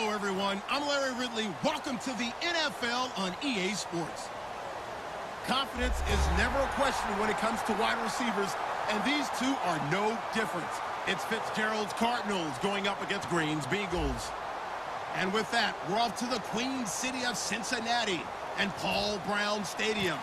Hello, everyone. I'm Larry Ridley. Welcome to the NFL on EA Sports. Confidence is never a question when it comes to wide receivers, and these two are no different. It's Fitzgerald's Cardinals going up against Green's Bengals. And with that, we're off to the Queen City of Cincinnati and Paul Brown Stadium.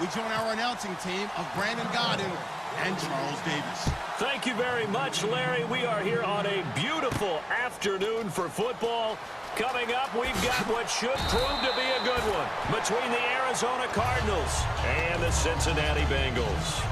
We join our announcing team of Brandon Godden and Charles Davis. Thank you very much, Larry. We are here on a beautiful afternoon for football. Coming up, we've got what should prove to be a good one between the Arizona Cardinals and the Cincinnati Bengals.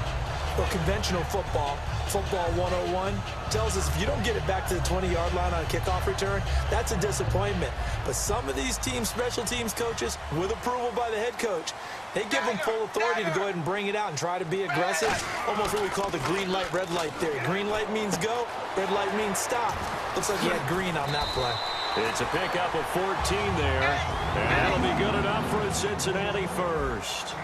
Well, conventional football 101, tells us if you don't get it back to the 20-yard line on a kickoff return, that's a disappointment. But some of these teams, special teams coaches, with approval by the head coach, they give them full authority to go ahead and bring it out and try to be aggressive. Almost what we call the green light, red light theory. Green light means go, red light means stop. Looks like he had green on that play. It's a pickup of 14 there, and that'll be good enough for a Cincinnati first.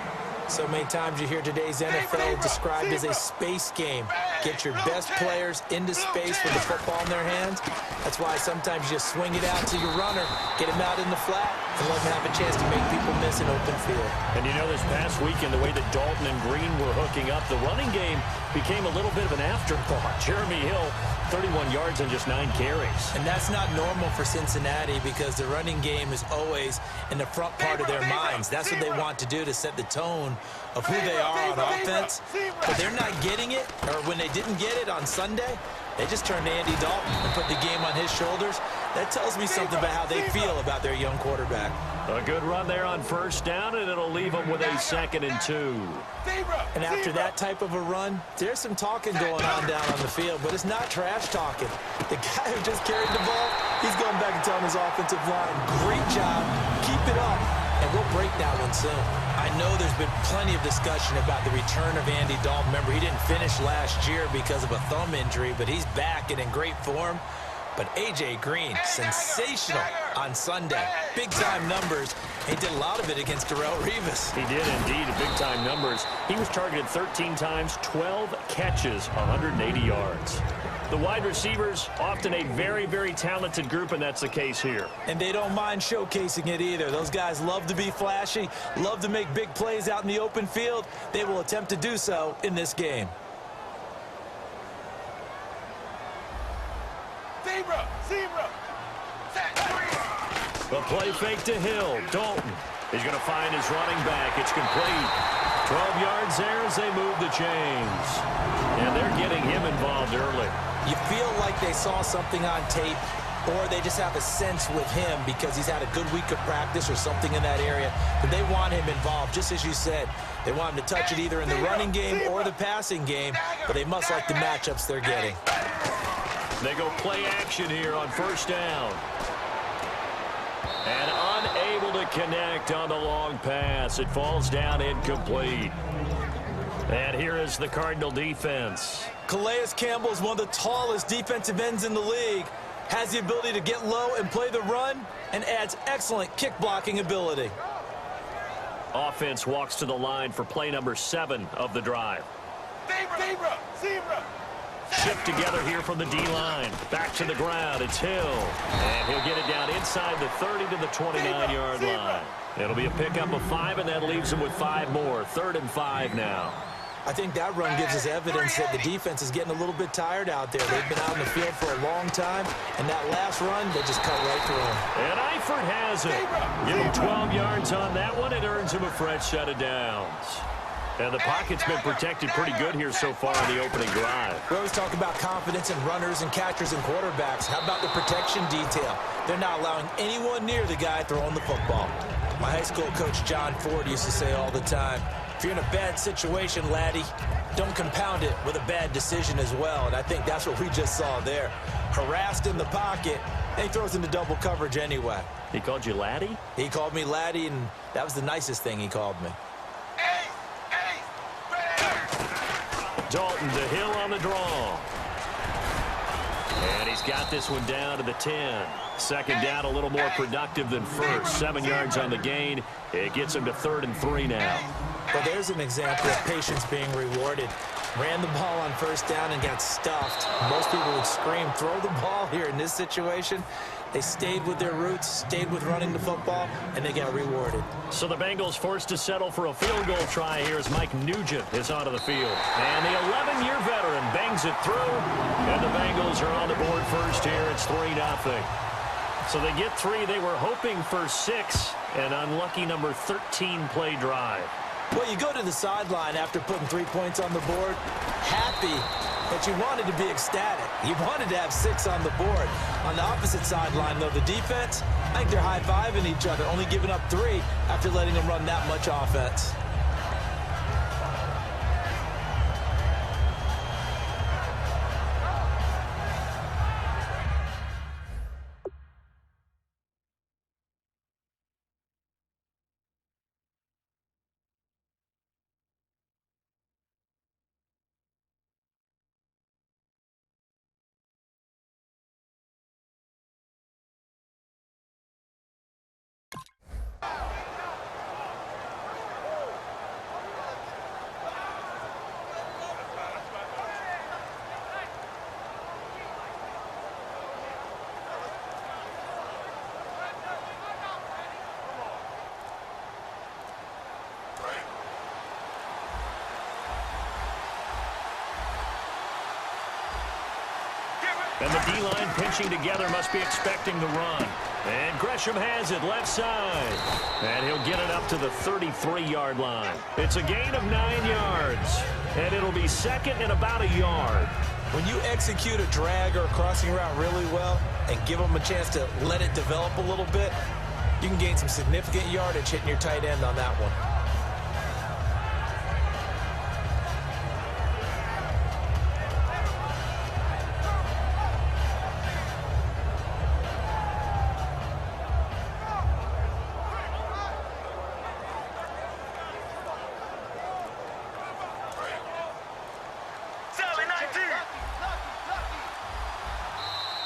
So many times you hear today's NFL described as a space game. Get your best players into space with the football in their hands. That's why sometimes you just swing it out to your runner, get him out in the flat, and let him have a chance to make people miss an open field. And you know, this past weekend, the way that Dalton and Green were hooking up, the running game became a little bit of an afterthought. Jeremy Hill, 31 yards and just 9 carries. And that's not normal for Cincinnati because the running game is always in the front part of their minds. That's what they want to do to set the tone of who they are on offense. But they're not getting it, or when they didn't get it on Sunday, they just turned to Andy Dalton and put the game on his shoulders. That tells me something about how they feel about their young quarterback. A good run there on first down, and it'll leave them with a 2nd and 2. And after that type of a run, there's some talking going on down on the field, but it's not trash talking. The guy who just carried the ball, he's going back and telling his offensive line, great job, keep it up, and we'll break that one soon. I know there's been plenty of discussion about the return of Andy Dalton. Remember, he didn't finish last year because of a thumb injury, but he's back and in great form. But A.J. Green, sensational on Sunday. Big-time numbers. He did a lot of it against Darrelle Revis. He did indeed, big-time numbers. He was targeted 13 times, 12 catches, 180 yards. The wide receivers, often a very, very talented group, and that's the case here. And they don't mind showcasing it either. Those guys love to be flashy, love to make big plays out in the open field. They will attempt to do so in this game. The play fake to Hill. Dalton is going to find his running back. It's complete. 12 yards there as they move the chains. And they're getting him involved early. You feel like they saw something on tape, or they just have a sense with him because he's had a good week of practice or something in that area, that they want him involved, just as you said. They want him to touch it either in the running game or the passing game, but they must like the matchups they're getting. They go play action here on first down. And unable to connect on the long pass. It falls down incomplete. And here is the Cardinal defense. Calais Campbell is one of the tallest defensive ends in the league. Has the ability to get low and play the run, and adds excellent kick blocking ability. Offense walks to the line for play number 7 of the drive. Shift together here from the D-line. Back to the ground. It's Hill. And he'll get it down inside the 30 to the 29-yard line. It'll be a pickup of 5, and that leaves him with 5 more. 3rd and 5 now. I think that run gives us evidence that the defense is getting a little bit tired out there. They've been out in the field for a long time, and that last run, they just cut right through him. And Eifert has it. Give him 12 yards on that one. It earns him a fresh set of downs. And the pocket's been protected pretty good here so far in the opening drive. We always talk about confidence in runners and catchers and quarterbacks. How about the protection detail? They're not allowing anyone near the guy throwing the football. My high school coach, John Ford, used to say all the time, if you're in a bad situation, laddie, don't compound it with a bad decision as well. And I think that's what we just saw there. Harassed in the pocket, and he throws into double coverage anyway. He called you laddie? He called me laddie, and that was the nicest thing he called me. Dalton to Hill on the draw. And he's got this one down to the 10. 2nd down, a little more productive than first. 7 yards on the gain. It gets him to 3rd and 3 now. But there's an example of patience being rewarded. Ran the ball on first down and got stuffed. Most people would scream, throw the ball here. In this situation, they stayed with their roots, stayed with running the football, and they got rewarded. So the Bengals forced to settle for a field goal try here as Mike Nugent is onto the field. And the 11-year veteran bangs it through, and the Bengals are on the board first here. It's 3-0. So they get 3. They were hoping for 6, an unlucky number 13 play drive. Well, you go to the sideline after putting 3 points on the board, happy, but you wanted to be ecstatic. You wanted to have 6 on the board. On the opposite sideline, though, the defense, I think they're high-fiving each other, only giving up 3 after letting them run that much offense. And the D-line pinching together must be expecting the run. And Gresham has it left side. And he'll get it up to the 33-yard line. It's a gain of 9 yards. And it'll be second and about a yard. When you execute a drag or a crossing route really well and give them a chance to let it develop a little bit, you can gain some significant yardage hitting your tight end on that one.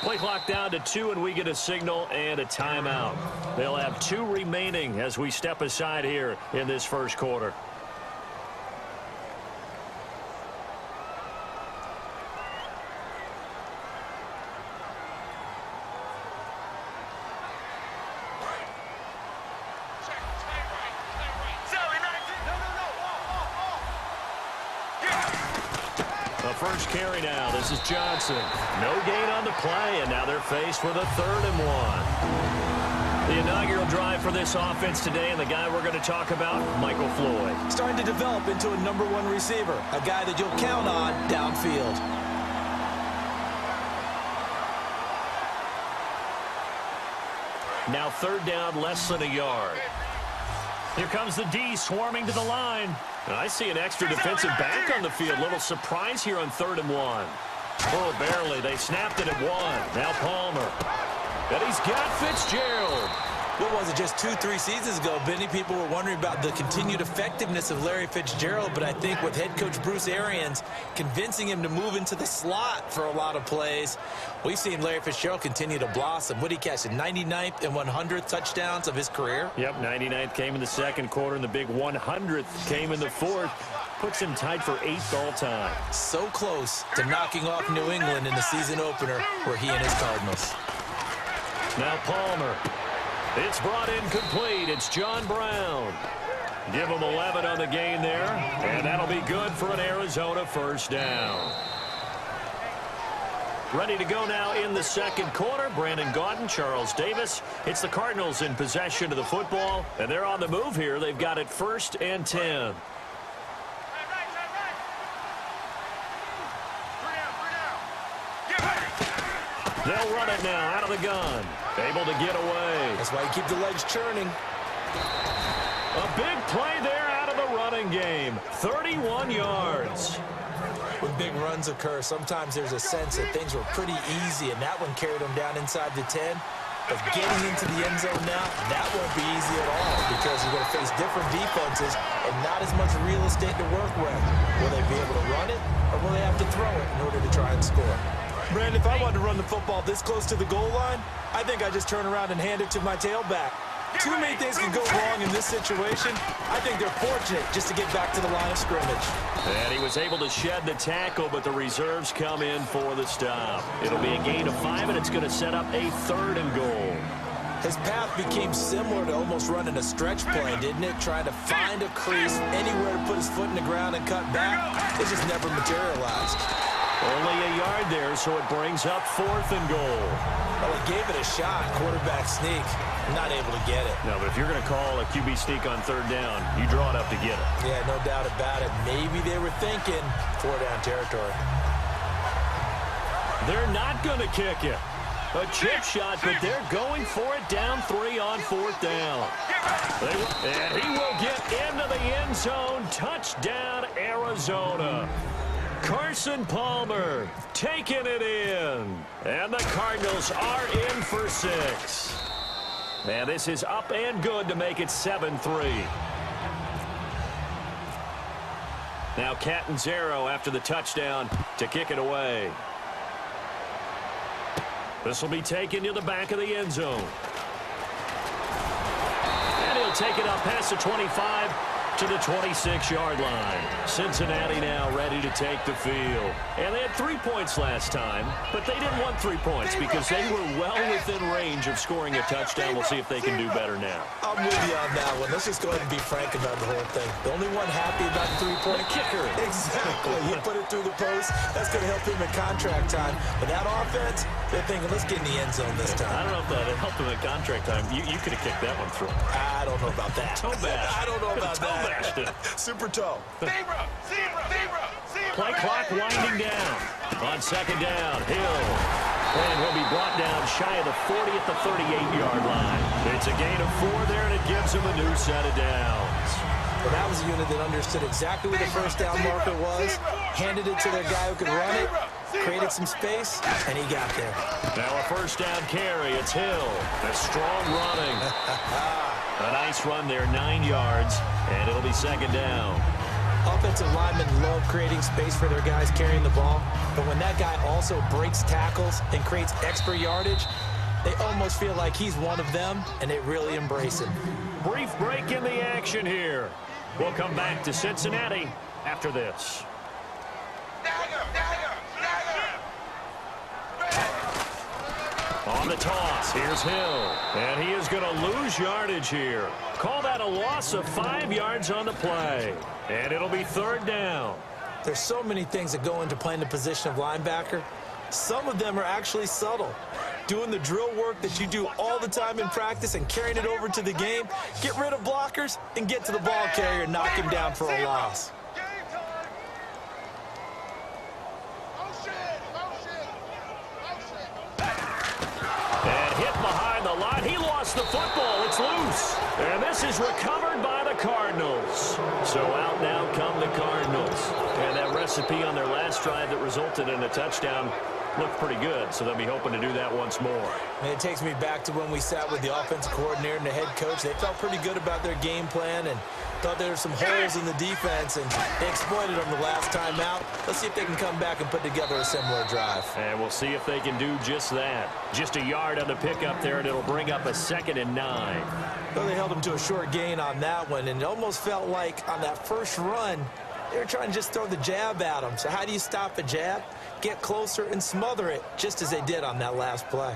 Play clock down to 2, and we get a signal and a timeout. They'll have 2 remaining as we step aside here in this first quarter. First carry now. This is Johnson. No gain on the play, and now they're faced with a 3rd and 1. The inaugural drive for this offense today, and the guy we're going to talk about, Michael Floyd. Starting to develop into a #1 receiver, a guy that you'll count on downfield. Now 3rd down, less than a yard. Here comes the D swarming to the line. And I see an extra defensive back on the field. Little surprise here on 3rd and 1. Oh, barely. They snapped it at 1. Now Palmer. And he's got Fitzgerald. What was it, just 2-3 seasons ago, Benny, people were wondering about the continued effectiveness of Larry Fitzgerald, but I think with head coach Bruce Arians convincing him to move into the slot for a lot of plays, we've seen Larry Fitzgerald continue to blossom. What did he catch, the 99th and 100th touchdowns of his career? Yep, 99th came in the second quarter, and the big 100th came in the 4th. Puts him tied for 8th all-time. So close to knocking off New England in the season opener where he and his Cardinals. Now Palmer. It's brought in complete. It's John Brown. Give him 11 on the gain there, and that'll be good for an Arizona first down. Ready to go now in the second quarter. Brandon Gaudin, Charles Davis. It's the Cardinals in possession of the football, and they're on the move here. They've got it 1st and 10. They'll run it now out of the gun. Able to get away. That's why you keep the legs churning. A big play there out of the running game. 31 yards. When big runs occur, sometimes there's a sense that things were pretty easy, and that one carried them down inside the 10. But getting into the end zone now, that won't be easy at all because you're going to face different defenses and not as much real estate to work with. Will they be able to run it, or will they have to throw it in order to try and score? Brandon, if I wanted to run the football this close to the goal line, I think I just turn around and hand it to my tailback. Too many things can go wrong in this situation. I think they're fortunate just to get back to the line of scrimmage. And he was able to shed the tackle, but the reserves come in for the stop. It'll be a gain of 5, and it's going to set up a 3rd and goal. His path became similar to almost running a stretch play, didn't it? Trying to find a crease, anywhere to put his foot in the ground and cut back. It just never materialized. Only a yard there, so it brings up 4th and goal. Well, he gave it a shot, quarterback sneak. Not able to get it. No, but if you're going to call a QB sneak on 3rd down, you draw it up to get it. Yeah, no doubt about it. Maybe they were thinking 4-down territory. They're not going to kick it. A chip shot, but they're going for it down 3 on 4th down. And he will get into the end zone. Touchdown, Arizona. Carson Palmer taking it in. And the Cardinals are in for 6. And this is up and good to make it 7-3. Now Catanzaro after the touchdown to kick it away. This will be taken to the back of the end zone. And he'll take it up past the 25 to the 26-yard line. Cincinnati now ready to take the field. And they had 3 points last time, but they didn't want 3 points because they were well within range of scoring a touchdown. We'll see if they can do better now. I'm with you on that one. Let's just go ahead and be frank about the whole thing. The only one happy about the 3-point kicker. Exactly. He put it through the post. That's going to help him in contract time. But that offense, they're thinking, let's get in the end zone this time. I don't know if that helped him in contract time. You could have kicked that one through. I don't know about that. Toe bash. I don't know about that. Super toe. Zebra! Play clock winding down. On 2nd down, Hill. And he'll be brought down shy of the 40 at the 38-yard line. It's a gain of 4 there, and it gives him a new set of downs. Well, that was a unit that understood exactly where the first down marker was, handed it to their guy who could run it, created some space, and he got there. Now a 1st down carry. It's Hill. A strong running. A nice run there, 9 yards, and it'll be 2nd down. Offensive linemen love creating space for their guys carrying the ball, but when that guy also breaks tackles and creates extra yardage, they almost feel like he's one of them, and they really embrace him. Brief break in the action here. We'll come back to Cincinnati after this. On the toss, here's Hill. And he is going to lose yardage here. Call that a loss of 5 yards on the play. And it'll be 3rd down. There's so many things that go into playing the position of linebacker. Some of them are actually subtle. Doing the drill work that you do all the time in practice and carrying it over to the game. Get rid of blockers and get to the ball carrier and knock him down for a loss. And hit behind the line. He lost the football. It's loose. And this is recovered by the Cardinals. So out now come the Cardinals. And that recipe on their last drive that resulted in a touchdown looked pretty good, so they'll be hoping to do that once more. And it takes me back to when we sat with the offensive coordinator and the head coach. They felt pretty good about their game plan and thought there were some holes in the defense, and they exploited them the last time out. Let's see if they can come back and put together a similar drive. And we'll see if they can do just that. Just a yard on the pickup there, and it'll bring up a 2nd and 9. Well, they held him to a short gain on that one, and it almost felt like on that first run, they were trying to just throw the jab at him. So how do you stop a jab? Get closer and smother it, just as they did on that last play.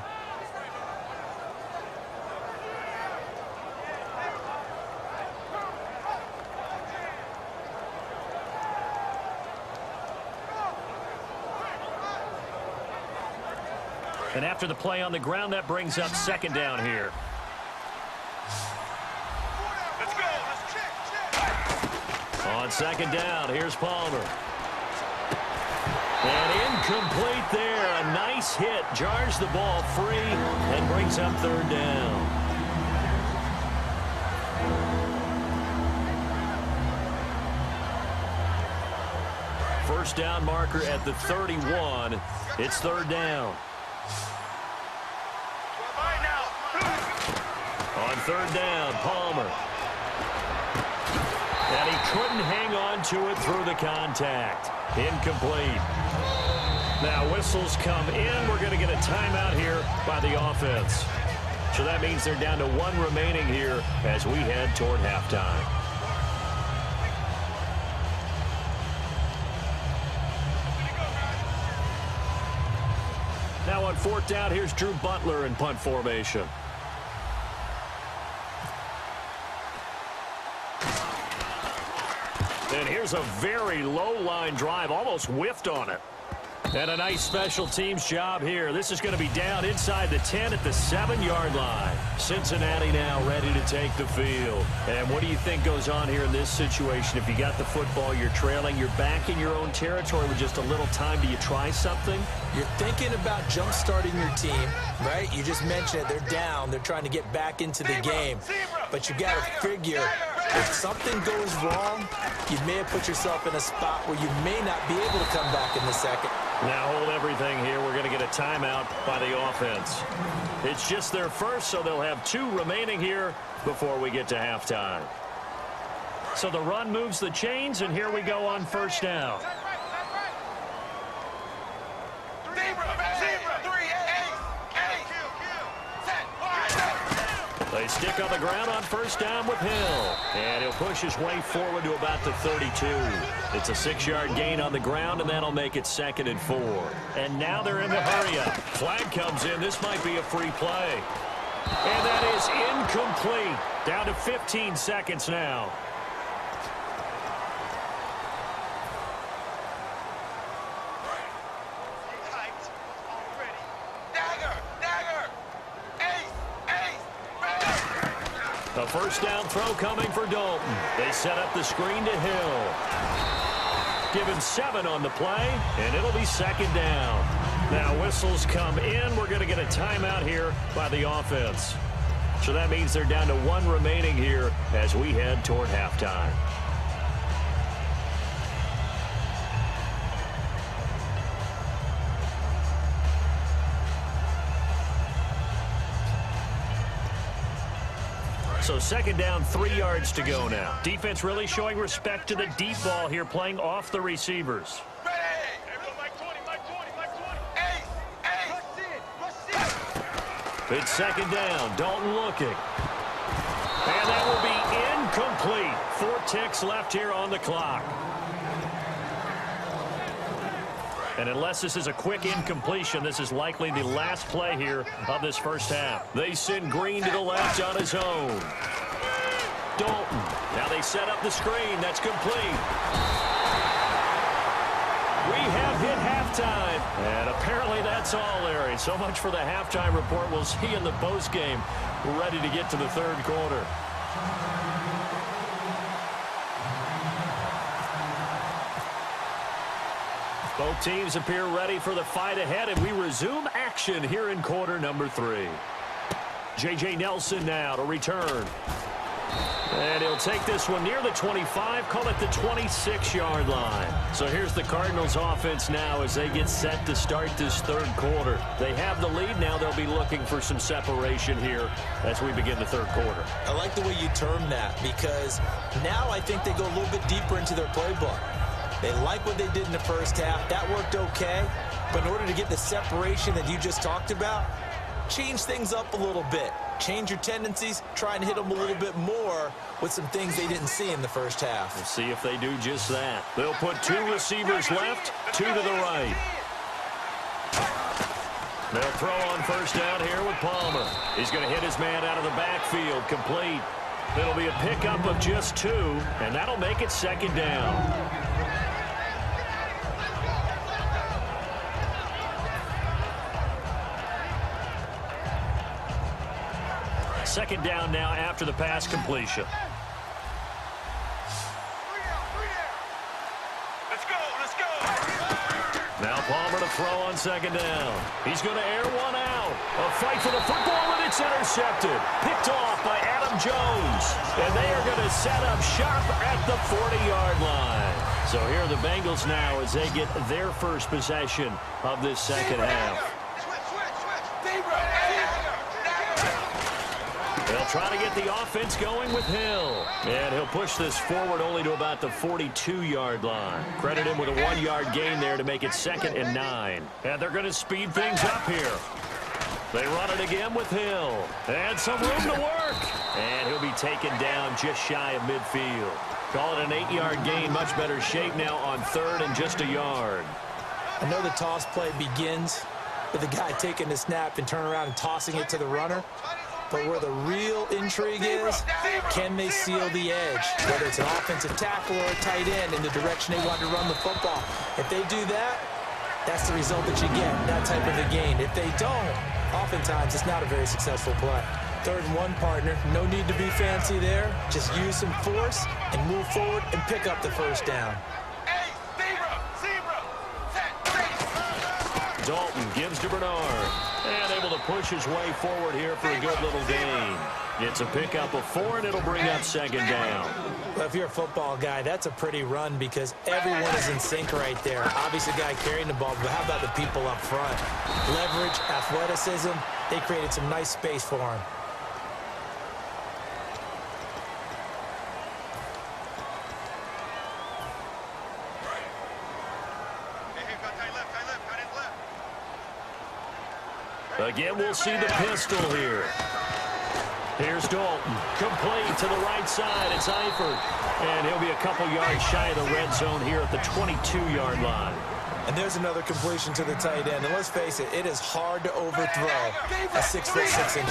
And after the play on the ground, that brings up 2nd down here. Let's go. Let's check. On 2nd down, here's Palmer. And incomplete there. A nice hit. Jars the ball free and brings up 3rd down. First down marker at the 31. It's 3rd down. On 3rd down, Palmer. And he couldn't hang on to it through the contact. Incomplete. Now whistles come in. We're going to get a timeout here by the offense. So that means they're down to 1 remaining here as we head toward halftime. Now on 4th down, here's Drew Butler in punt formation. And here's a very low line drive, almost whiffed on it. And a nice special teams job here. This is going to be down inside the 10 at the 7-yard line. Cincinnati now ready to take the field. And what do you think goes on here in this situation? If you got the football, you're trailing, you're back in your own territory with just a little time. Do you try something? You're thinking about jump-starting your team, right? You just mentioned it. They're down. They're trying to get back into the game. But you got to figure, if something goes wrong, you may have put yourself in a spot where you may not be able to come back in the second. Now hold everything here. We're going to get a timeout by the offense. It's just their first, so they'll have 2 remaining here before we get to halftime. So the run moves the chains, and here we go on 1st down. They stick on the ground on 1st down with Hill. And he'll push his way forward to about the 32. It's a 6-yard gain on the ground, and that'll make it 2nd and 4. And now they're in the hurry-up. Flag comes in. This might be a free play. And that is incomplete. Down to 15 seconds now. A 1st down throw coming for Dalton. They set up the screen to Hill. Given 7 on the play, and it'll be 2nd down. Now whistles come in. We're going to get a timeout here by the offense. So that means they're down to 1 remaining here as we head toward halftime. So 2nd down, 3 yards to go now. Defense really showing respect to the deep ball here, playing off the receivers. It's 2nd down. Dalton looking. And that will be incomplete. 4 ticks left here on the clock. And unless this is a quick incompletion, this is likely the last play here of this 1st half. They send Green to the left on his own. Dalton. Now they set up the screen. That's complete. We have hit halftime. And apparently that's all, Larry. So much for the halftime report. We'll see in the postgame. We're ready to get to the 3rd quarter. Both teams appear ready for the fight ahead, and we resume action here in quarter number 3. J.J. Nelson now to return. And he'll take this one near the 25, call it the 26-yard line. So here's the Cardinals offense now as they get set to start this 3rd quarter. They have the lead now. They'll be looking for some separation here as we begin the 3rd quarter. I like the way you term that, because now I think they go a little bit deeper into their playbook. They like what they did in the 1st half. That worked okay. But in order to get the separation that you just talked about, change things up a little bit. Change your tendencies. Try and hit them a little bit more with some things they didn't see in the 1st half. We'll see if they do just that. They'll put 2 receivers left, 2 to the right. They'll throw on 1st down here with Palmer. He's going to hit his man out of the backfield. Complete. It'll be a pickup of just 2, and that'll make it 2nd down. 2nd down now after the pass completion. Let's go. Now Palmer to throw on 2nd down. He's going to air one out. A fight for the football, and it's intercepted. Picked off by Adam Jones. And they are going to set up shop at the 40-yard line. So here are the Bengals now as they get their first possession of this 2nd half. They'll try to get the offense going with Hill. And he'll push this forward only to about the 42-yard line. Credit him with a 1-yard gain there to make it 2nd and 9. And they're going to speed things up here. They run it again with Hill. And some room to work. And he'll be taken down just shy of midfield. Call it an 8-yard gain. Much better shape now on 3rd and just a yard. I know the toss play begins with the guy taking the snap and turn around and tossing it to the runner. But where the real intrigue is, can they seal the edge? Whether it's an offensive tackle or a tight end in the direction they want to run the football. If they do that, that's the result that you get, that type of a gain. If they don't, oftentimes it's not a very successful play. 3rd and 1, partner. No need to be fancy there. Just use some force and move forward and pick up the first down. Dalton gives to Bernard. And able to push his way forward here for a good little gain. It's a pickup of 4, and it'll bring up 2nd down. Well, if you're a football guy, that's a pretty run because everyone is in sync right there. Obviously, the guy carrying the ball, but how about the people up front? Leverage, athleticism, they created some nice space for him. Again, we'll see the pistol here. Here's Dalton. Complete to the right side. It's Eifert. And he'll be a couple yards shy of the red zone here at the 22-yard line. And there's another completion to the tight end. And let's face it is hard to overthrow a 6'6"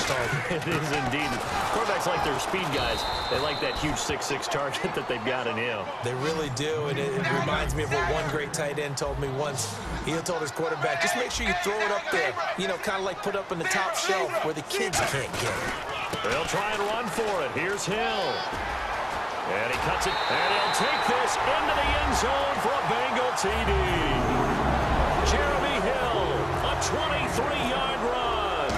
target. It is indeed. Quarterbacks like their speed guys. They like that huge 6'6" target that they've got in him. They really do. And it reminds me of what one great tight end told me once. He told his quarterback, just make sure you throw it up there. You know, kind of like put up on the top shelf where the kids can't get it. They'll try and run for it. Here's Hill. And he cuts it. And he'll take this into the end zone for a Bengal TD. Jeremy Hill, a 23-yard run.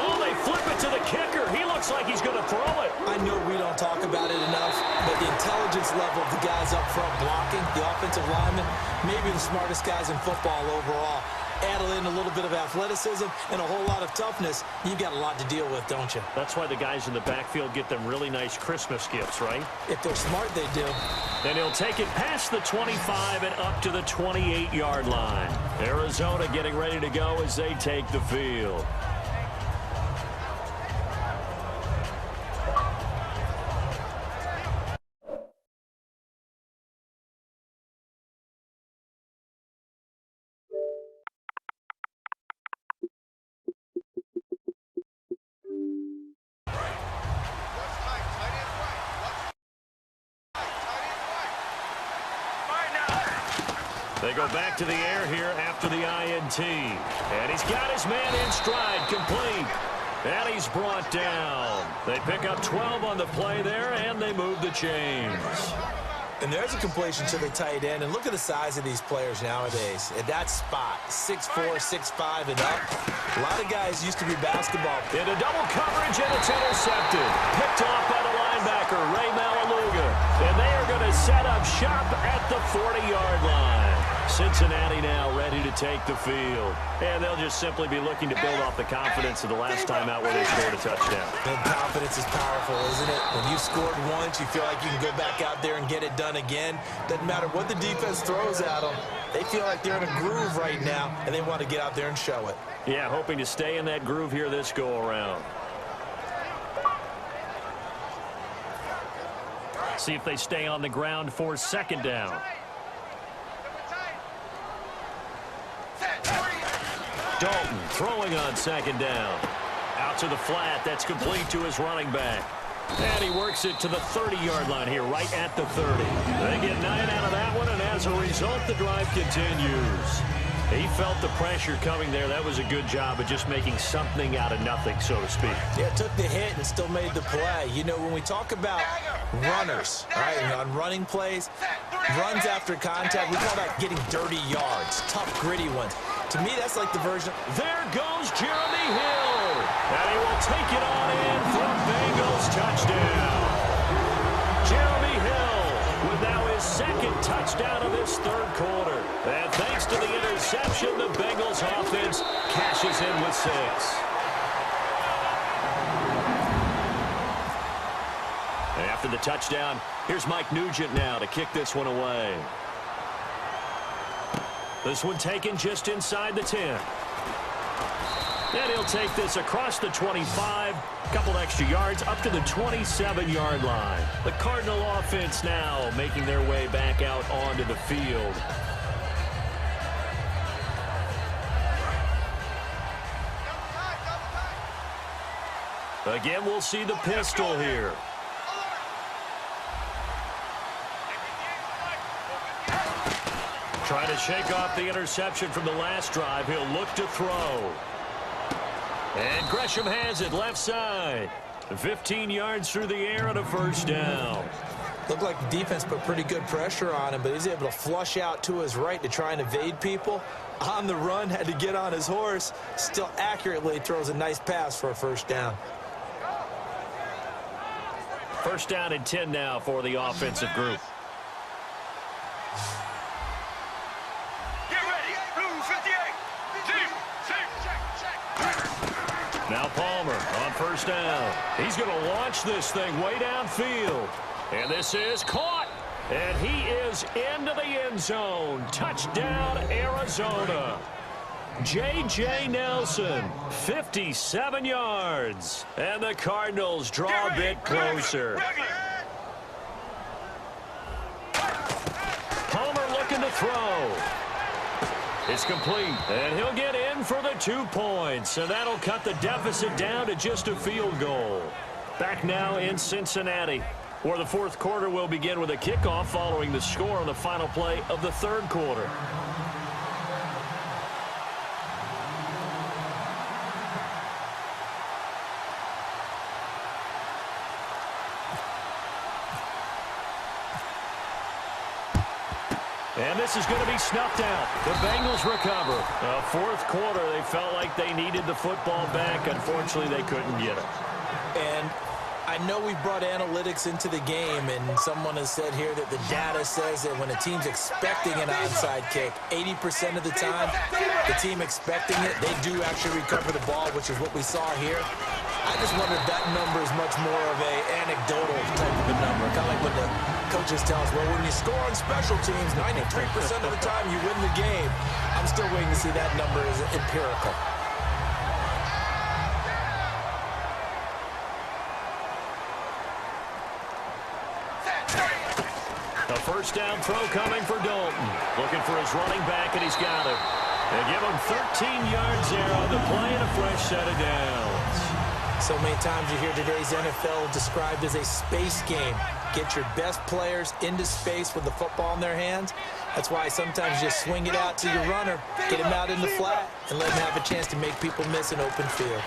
Oh, they flip it to the kicker. He looks like he's going to throw it. I know we don't talk about it enough, but the intelligence level of the guys up front blocking, the offensive linemen, maybe the smartest guys in football overall. Add in a little bit of athleticism and a whole lot of toughness, you got a lot to deal with, don't you? That's why the guys in the backfield get them really nice Christmas gifts, right? If they're smart, they do. Then he'll take it past the 25 and up to the 28-yard line. Arizona getting ready to go as they take the field. They go back to the air here after the INT. And he's got his man in stride, complete. And he's brought down. They pick up 12 on the play there, and they move the chains. And there's a completion to the tight end. And look at the size of these players nowadays. At that spot, 6'4", 6'5", and up. A lot of guys used to be basketball. Into double coverage, and it's intercepted. Picked off by the linebacker, Ray Malaluga. And they are going to set up shop at the 40-yard line. Cincinnati now ready to take the field. And they'll just simply be looking to build off the confidence of the last time out where they scored a touchdown. And confidence is powerful, isn't it? When you scored once, you feel like you can go back out there and get it done again. Doesn't matter what the defense throws at them. They feel like they're in a groove right now, and they want to get out there and show it. Yeah, hoping to stay in that groove here this go-around. See if they stay on the ground for 2nd down. Dalton throwing on 2nd down. Out to the flat. That's complete to his running back. And he works it to the 30-yard line here, right at the 30. They get 9 out of that one, and as a result, the drive continues. He felt the pressure coming there. That was a good job of just making something out of nothing, so to speak. Yeah, took the hit and still made the play. You know, when we talk about runners, right, on running plays, runs after contact, we call that getting dirty yards, tough, gritty ones. To me, that's like the version. There goes Jeremy Hill. And he will take it on in for a Bengals touchdown. Jeremy Hill with now his 2nd touchdown of this 3rd quarter. And thanks to the interception, the Bengals offense cashes in with 6. And after the touchdown, here's Mike Nugent now to kick this one away. This one taken just inside the 10. And he'll take this across the 25, a couple extra yards up to the 27-yard line. The Cardinal offense now making their way back out onto the field. Again, we'll see the pistol here. Trying to shake off the interception from the last drive. He'll look to throw. And Gresham has it left side. 15 yards through the air and a first down. Looked like the defense put pretty good pressure on him, but he's able to flush out to his right to try and evade people. On the run, had to get on his horse. Still accurately throws a nice pass for a first down. First down and 10 now for the offensive group. Get ready. Blue 58. Now Palmer on first down. He's going to launch this thing way downfield. And this is caught. And he is into the end zone. Touchdown, Arizona. J.J. Nelson, 57 yards. And the Cardinals draw a bit closer. Palmer looking to throw. It's complete, and he'll get in for the 2 points, and that'll cut the deficit down to just a field goal. Back now in Cincinnati, where the fourth quarter will begin with a kickoff following the score on the final play of the third quarter. And this is going to be snuffed out. The Bengals recover. Fourth quarter, they felt like they needed the football back. Unfortunately, they couldn't get it. And I know we brought analytics into the game, and someone has said here that the data says that when a team's expecting an onside kick, 80% of the time, the team expecting it, they do actually recover the ball, which is what we saw here. I just wonder if that number is much more of an anecdotal type of a number. Kind of like when the coaches tell us, well, when you score on special teams, 93% of the time you win the game. I'm still waiting to see that number as empirical. A first down throw coming for Dalton. Looking for his running back, and he's got it. They give him 13 yards there on the play and a fresh set of downs. So many times you hear today's NFL described as a space game. Get your best players into space with the football in their hands. That's why sometimes you just swing it out to your runner, get him out in the flat, and let him have a chance to make people miss an open field.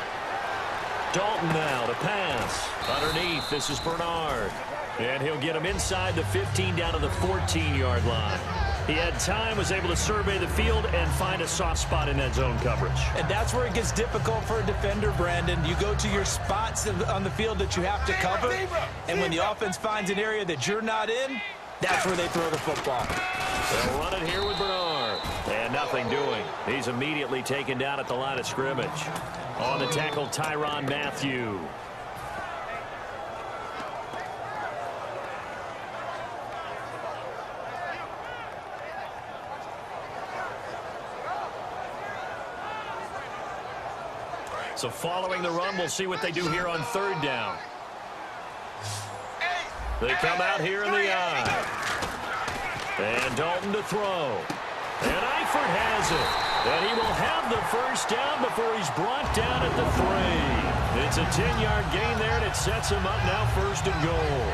Dalton now to pass. Underneath, this is Bernard. And he'll get him inside the 15 down to the 14-yard line. He had time, was able to survey the field and find a soft spot in that zone coverage. And that's where it gets difficult for a defender, Brandon. You go to your spots on the field that you have to cover, and when the offense finds an area that you're not in, that's where they throw the football. They'll run it here with Bernard. And nothing doing. He's immediately taken down at the line of scrimmage. On the tackle, Tyrann Mathieu. So following the run, we'll see what they do here on third down. They come out here in the eye. And Dalton to throw. And Eifert has it. And he will have the first down before he's brought down at the 3. It's a 10-yard gain there, and it sets him up now first and goal.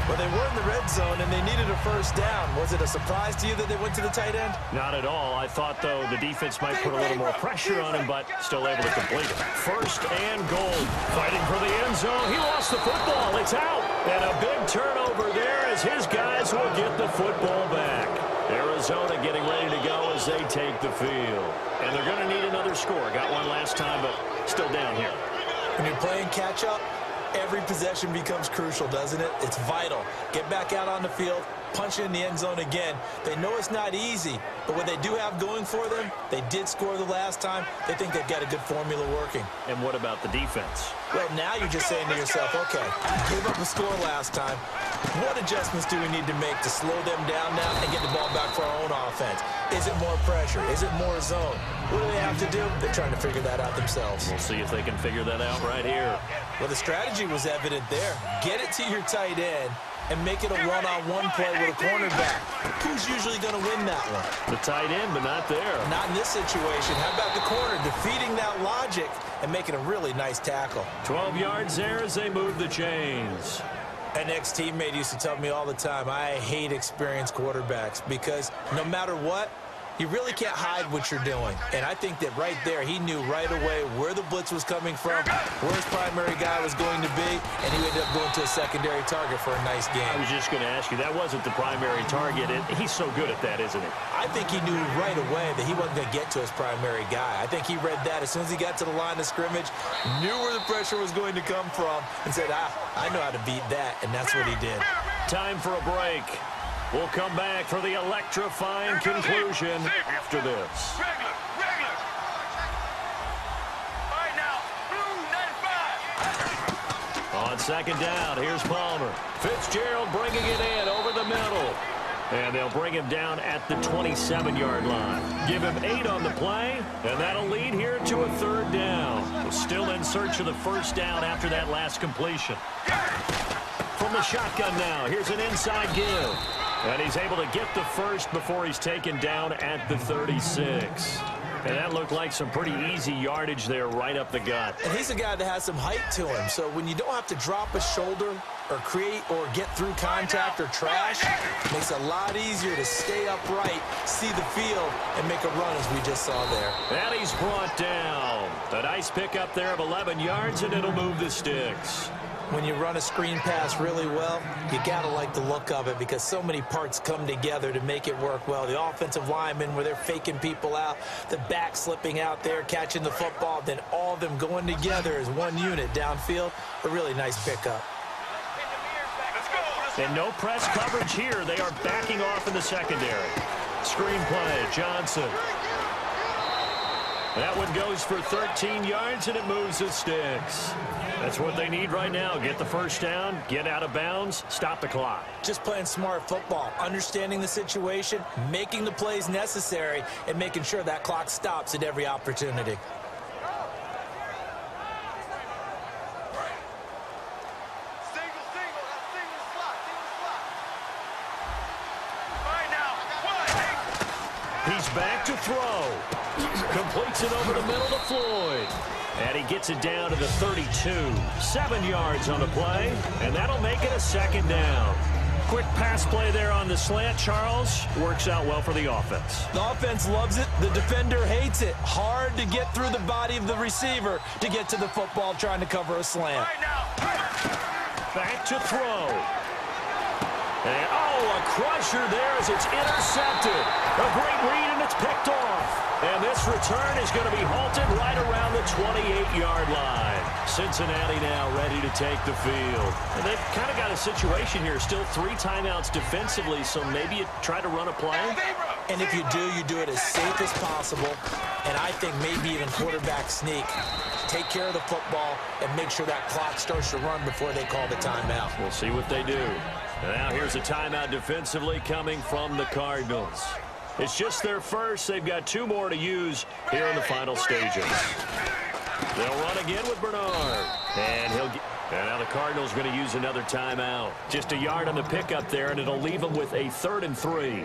Well, they were in the red zone, and they needed a first down. Was it a surprise to you that they went to the tight end? Not at all. I thought, though, the defense might put a little more pressure on him, but still able to complete it. First and goal. Fighting for the end zone. He lost the football. It's out. And a big turnover there as his guys will get the football back. Arizona getting ready to go as they take the field. And they're going to need another score. Got one last time, but still down here. When you're playing catch-up, every possession becomes crucial, doesn't it? It's vital. Get back out on the field, punch in the end zone again. They know it's not easy, But what they do have going for them, they did score the last time. They think they've got a good formula working. And what about the defense? Well, now you're just saying to yourself, okay, gave up a score last time. What adjustments do we need to make to slow them down now and get the ball back for our own offense? Is it more pressure? Is it more zone? What do they have to do? They're trying to figure that out themselves. We'll see if they can figure that out right here. Well, the strategy was evident there. Get it to your tight end and make it a one-on-one play with a cornerback. Who's usually going to win that one? The tight end, but not there. Not in this situation. How about the corner defeating that logic and making a really nice tackle? 12 yards there as they move the chains. An ex-teammate used to tell me all the time, I hate experienced quarterbacks because no matter what, you really can't hide what you're doing. And I think that right there, he knew right away where the blitz was coming from, where his primary guy was going to be, and he ended up going to a secondary target for a nice game. I was just going to ask you, that wasn't the primary target. He's so good at that, isn't he? I think he knew right away that he wasn't going to get to his primary guy. I think he read that as soon as he got to the line of scrimmage, knew where the pressure was going to come from, and said, I know how to beat that, and that's what he did. Time for a break. We'll come back for the electrifying conclusion after this. Regular. All right, now, blue 95. On second down, here's Palmer. Fitzgerald bringing it in over the middle. And they'll bring him down at the 27-yard line. Give him 8 on the play, and that'll lead here to a third down. Still in search of the first down after that last completion. From the shotgun now, here's an inside give. And he's able to get the first before he's taken down at the 36. And that looked like some pretty easy yardage there right up the gut. And he's a guy that has some height to him. So when you don't have to drop a shoulder or create or get through contact or trash, it makes it a lot easier to stay upright, see the field, and make a run as we just saw there. And he's brought down. A nice pickup there of 11 yards, and it'll move the sticks. When you run a screen pass really well, you got to like the look of it because so many parts come together to make it work well. The offensive linemen where they're faking people out, the back slipping out there, catching the football, then all of them going together as one unit downfield. A really nice pickup. And no press coverage here. They are backing off in the secondary. Screen play, Johnson. That one goes for 13 yards, and it moves the sticks. That's what they need right now. Get the first down, get out of bounds, stop the clock. Just playing smart football, understanding the situation, making the plays necessary, and making sure that clock stops at every opportunity. He's back to throw. Completes it over the middle to Floyd. And he gets it down to the 32. 7 yards on the play, and that'll make it a second down. Quick pass play there on the slant, Charles. Works out well for the offense. The offense loves it. The defender hates it. Hard to get through the body of the receiver to get to the football trying to cover a slant. Back to throw. And, a crusher there as it's intercepted. A great read, and it's picked off. And this return is going to be halted right around the 28-yard line. Cincinnati now ready to take the field. And they've kind of got a situation here. Still 3 timeouts defensively, so maybe you try to run a play. And if you do it as safe as possible. And I think maybe even quarterback sneak. Take care of the football and make sure that clock starts to run before they call the timeout. We'll see what they do. Now here's a timeout defensively coming from the Cardinals. It's just their first. They've got 2 more to use here in the final stages. They'll run again with Bernard. And now the Cardinals are going to use another timeout. Just a yard on the pickup there, and it'll leave them with a 3rd and 3.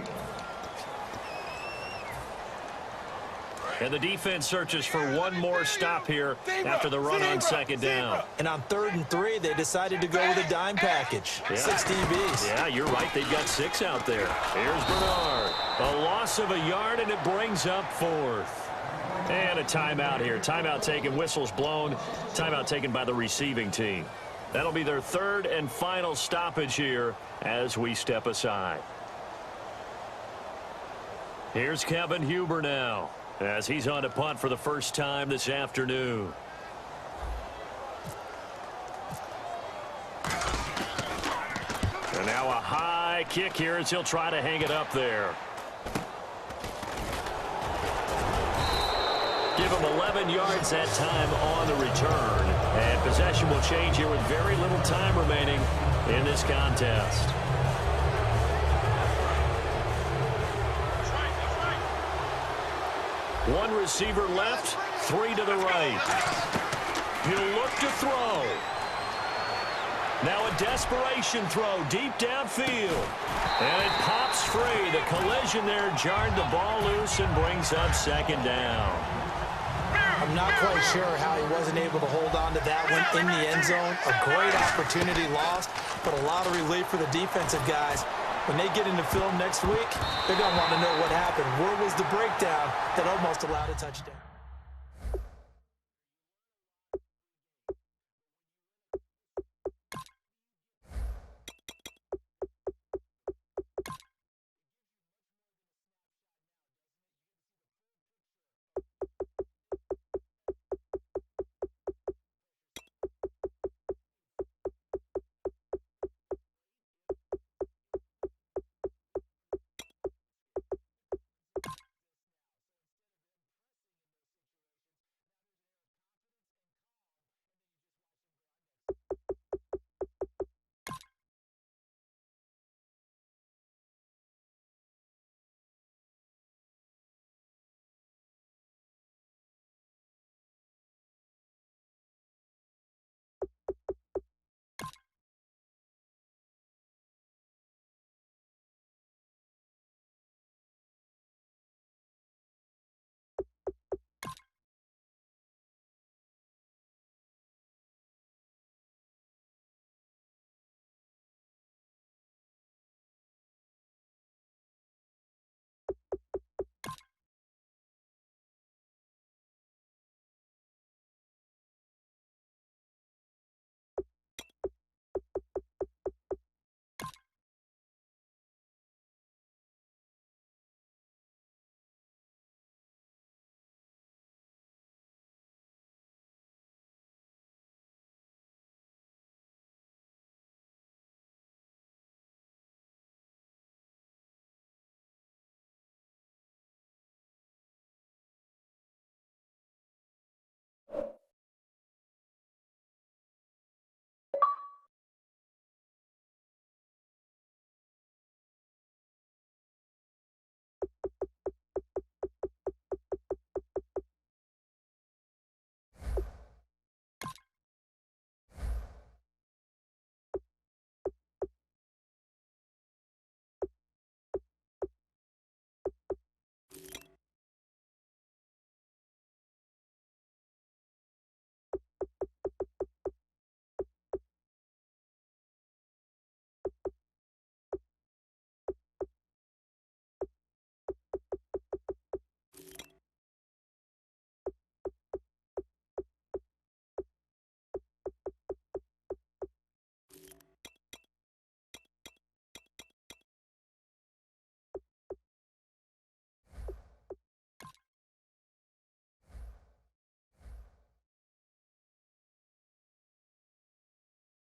And the defense searches for one more stop here after the run on second down. And on 3rd and 3, they decided to go with a dime package. Yeah. 6 DBs. Yeah, you're right. They've got 6 out there. Here's Bernard. A loss of a yard, and it brings up 4th. And a timeout here. Timeout taken, whistles blown. Timeout taken by the receiving team. That'll be their 3rd and final stoppage here as we step aside. Here's Kevin Huber now, as he's on to punt for the first time this afternoon. And now a high kick here as he'll try to hang it up there. Give him 11 yards that time on the return. And possession will change here with very little time remaining in this contest. One receiver left, 3 to the right. He'll look to throw. Now a desperation throw deep downfield. And it pops free. The collision there jarred the ball loose and brings up second down. I'm not quite sure how he wasn't able to hold on to that one in the end zone. A great opportunity lost, but a lot of relief for the defensive guys. When they get into film next week, they're going to want to know what happened. Where was the breakdown that almost allowed a touchdown?